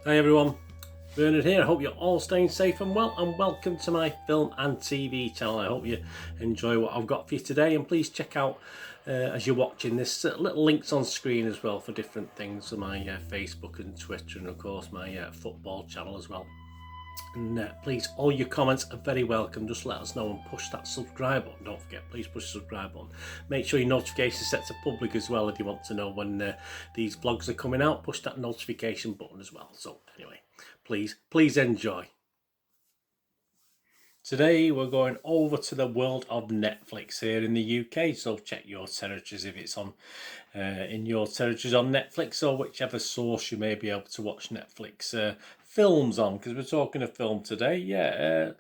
Hi everyone, Bernard here. I hope you're all staying safe and well, and welcome to my film and TV channel. I hope you enjoy what I've got for you today, and please check out as you're watching this little links on screen as well for different things on my Facebook and Twitter, and of course my football channel as well. And please, all your comments are very welcome. Just let us know and push that subscribe button. Don't forget, please push the subscribe button. Make sure your notifications are set to public as well if you want to know when these vlogs are coming out. Push that notification button as well. So anyway, please enjoy. Today we're going over to the world of Netflix here in the UK, so check your territories if it's on in your territories on Netflix, or whichever source you may be able to watch Netflix films on, because we're talking a film today.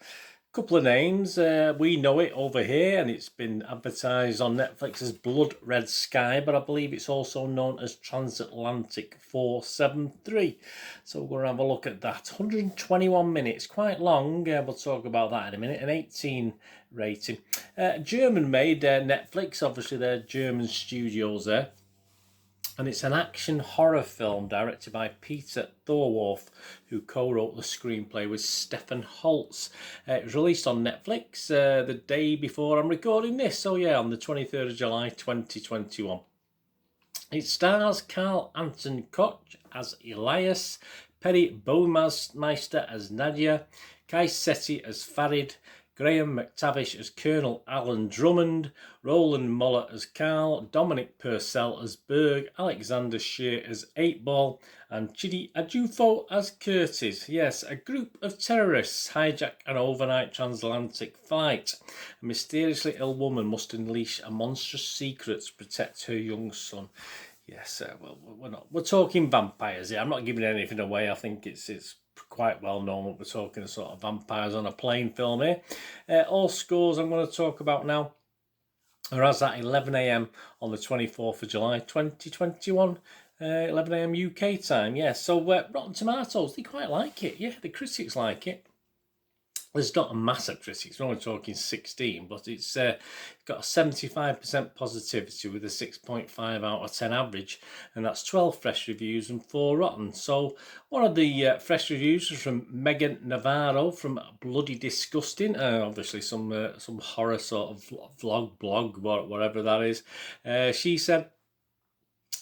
Couple of names. We know it over here, and it's been advertised on Netflix as Blood Red Sky, but I believe it's also known as Transatlantic 473. So we're going to have a look at that. 121 minutes, quite long. We'll talk about that in a minute. An 18 rating. German-made Netflix, obviously they're German studios there. And it's an action horror film directed by Peter Thorwarth, who co-wrote the screenplay with Stephen Holtz. It was released on Netflix the day before I'm recording this, so yeah, on the 23rd of July 2021. It stars Carl Anton Koch as Elias, Perry Baumeister as Nadia, Kai Setti as Farid, Graham McTavish as Colonel Alan Drummond, Roland Moller as Carl, Dominic Purcell as Berg, Alexander Shear as 8-Ball, and Chidi Ajufo as Curtis. Yes, a group of terrorists hijack an overnight transatlantic flight. A mysteriously ill woman must unleash a monstrous secret to protect her young son. Yes, well, we're talking vampires here. I'm not giving anything away. I think it's quite well known what we're talking, a sort of vampires on a plane film here. All scores I'm going to talk about now are as at 11 AM on the 24th of July 2021, 11 AM UK time. Yeah, so Rotten Tomatoes, they quite like it. Yeah, the critics like it. There's not a massive critics, we're only talking 16, but it's got a 75% positivity with a 6.5 out of 10 average, and that's 12 fresh reviews and 4 rotten. So one of the fresh reviews was from Megan Navarro from Bloody Disgusting, obviously some horror sort of blog, whatever that is. She said,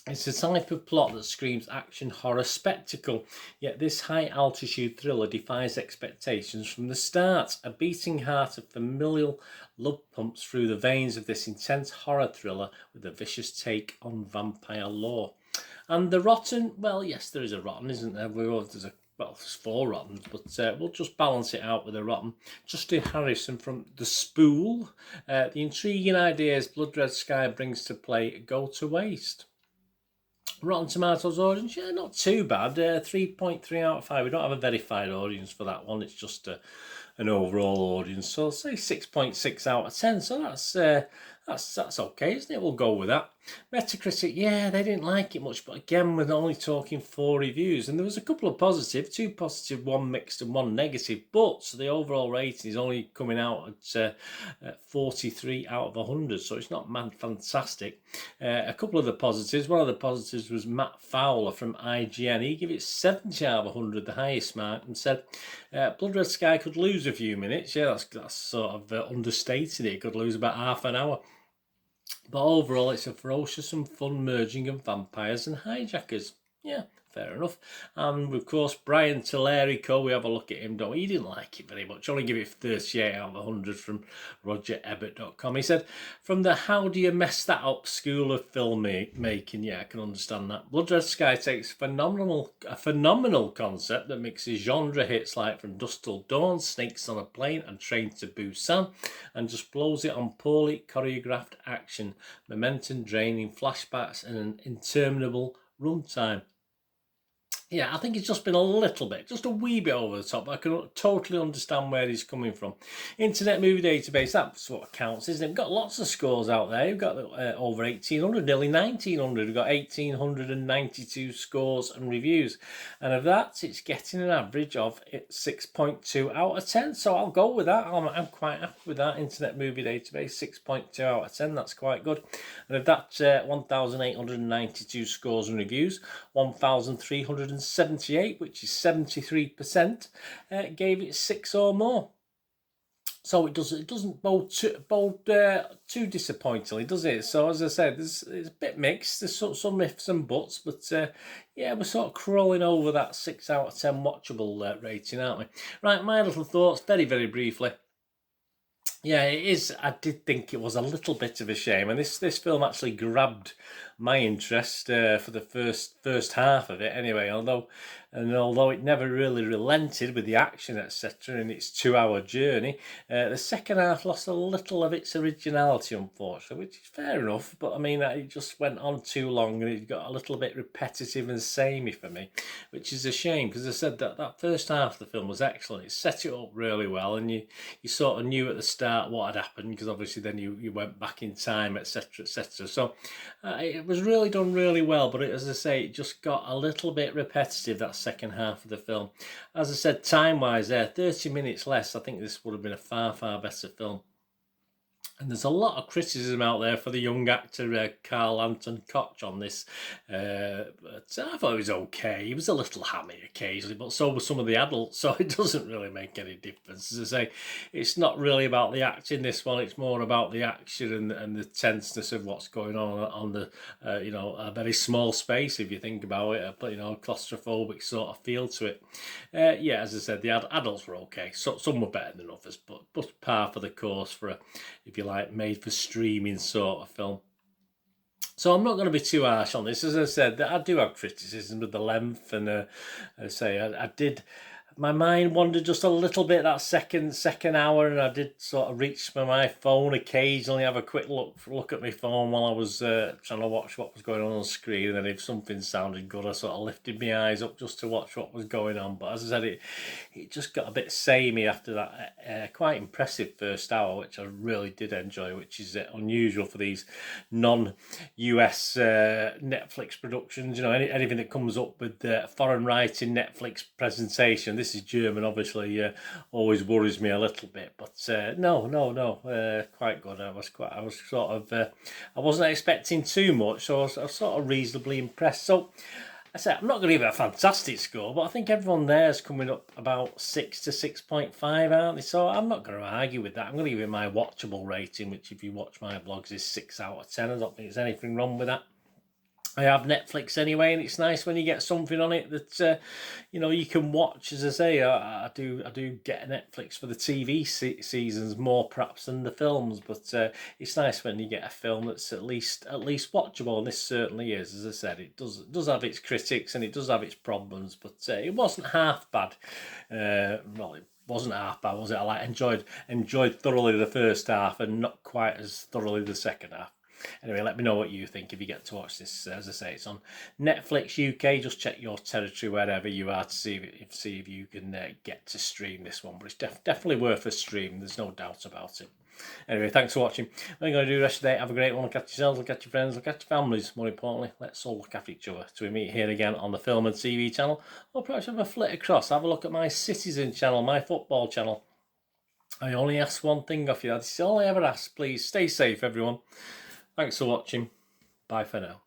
"It's a type of plot that screams action horror spectacle, yet this high-altitude thriller defies expectations from the start. A beating heart of familial love pumps through the veins of this intense horror thriller with a vicious take on vampire lore." And the rotten, well, yes, there is a rotten, isn't there? There's 4 rottens, but we'll just balance it out with a rotten. Justin Harrison from The Spool. The intriguing ideas Blood Red Sky brings to play go to waste. Rotten Tomatoes audience, yeah, not too bad. 3.3 out of 5. We don't have a verified audience for that one. It's just an overall audience. So I'll say 6.6 out of 10. So that's okay, isn't it? We'll go with that. Metacritic, yeah, they didn't like it much, but again, we're only talking 4 reviews, and there was a couple of positive, 2 positive, 1 mixed and 1 negative, but the overall rating is only coming out at 43 out of 100, so it's not mad fantastic. A couple of the positives, one of the positives was Matt Fowler from IGN. He gave it 70 out of 100, the highest mark, and said Blood Red Sky could lose a few minutes. Yeah, that's sort of understating it. It could lose about half an hour. But overall, it's a ferocious and fun merging of vampires and hijackers. Yeah, fair enough. And of course, Brian Tellerico, we have a look at him, don't we? He didn't like it very much. Only give it 38 out of 100 from RogerEbert.com. He said, "From the how do you mess that up school of filmmaking," yeah, I can understand that. Blood Red Sky takes a phenomenal concept that mixes genre hits like From Dusk Till Dawn, Snakes on a Plane, and Train to Busan, and just blows it on poorly choreographed action, momentum draining flashbacks, and an interminable runtime. Yeah, I think it's just been a little bit, just a wee bit over the top. I can totally understand where he's coming from. Internet Movie Database, that's what counts, isn't it? We've got lots of scores out there. We've got over 1,800, nearly 1,900. We've got 1,892 scores and reviews. And of that, it's getting an average of 6.2 out of 10. So I'll go with that. I'm quite happy with that. Internet Movie Database, 6.2 out of 10. That's quite good. And of that 1,892 scores and reviews, 1,300 178, which is 73%, gave it 6 or more. So it doesn't bode too disappointingly, does it? So as I said, it's a bit mixed. There's some ifs and buts, but yeah, we're sort of crawling over that 6 out of 10 watchable rating, aren't we? Right, my little thoughts, very, very briefly. Yeah, it is. I did think it was a little bit of a shame, and this film actually grabbed my interest for the first half of it. Anyway, although it never really relented with the action, etc., in its 2-hour journey, the second half lost a little of its originality, unfortunately, which is fair enough. But I mean, it just went on too long, and it got a little bit repetitive and samey for me, which is a shame because I said that first half of the film was excellent. It set it up really well, and you sort of knew at the start what had happened, because obviously then you went back in time, etc., etc. So it was really done really well, but as I say, it just got a little bit repetitive, that second half of the film. As I said, time wise there, 30 minutes less, I think this would have been a far better film. And there's a lot of criticism out there for the young actor Carl Anton Koch on this. But I thought it was okay. He was a little hammy occasionally, but so were some of the adults, so it doesn't really make any difference. As I say, it's not really about the acting, this one. It's more about the action and the tenseness of what's going on the, a very small space, if you think about it, a claustrophobic sort of feel to it. Yeah, as I said, the adults were okay. So some were better than others, but par for the course for a, if you like, made for streaming sort of film. So I'm not going to be too harsh on this. As I said, I do have criticism with the length, and I did. My mind wandered just a little bit that second hour, and I did sort of reach for my phone occasionally, have a quick look at my phone while I was trying to watch what was going on the screen, and then if something sounded good, I sort of lifted my eyes up just to watch what was going on. But as I said, it just got a bit samey after that quite impressive first hour, which I really did enjoy, which is unusual for these non-US Netflix productions. Anything that comes up with foreign writing Netflix presentation. This is German, obviously, always worries me a little bit, but no, quite good. I wasn't expecting too much, so I was sort of reasonably impressed. So I said, I'm not going to give it a fantastic score, but I think everyone there is coming up about 6 to 6.5, aren't they? So I'm not going to argue with that. I'm going to give it my watchable rating, which, if you watch my vlogs, is 6 out of 10. I don't think there's anything wrong with that. I have Netflix anyway, and it's nice when you get something on it that you can watch. As I say, I do get Netflix for the TV seasons more perhaps than the films, but it's nice when you get a film that's at least watchable, and this certainly is. As I said, it does have its critics and it does have its problems, but it wasn't half bad. Well, it wasn't half bad, was it? I enjoyed thoroughly the first half, and not quite as thoroughly the second half. Anyway, let me know what you think if you get to watch this. As I say, it's on Netflix UK. Just check your territory wherever you are to see if you can get to stream this one. But it's definitely worth a stream. There's no doubt about it. Anyway, thanks for watching. What are you going to do the rest of the day? Have a great one. Look at yourselves, look at your friends, look at your families. More importantly, let's all look after each other. So we meet here again on the Film and TV channel, or perhaps have a flit across. Have a look at my Citizen channel, my football channel. I only ask one thing of you. That's all I ever ask. Please stay safe, everyone. Thanks for watching. Bye for now.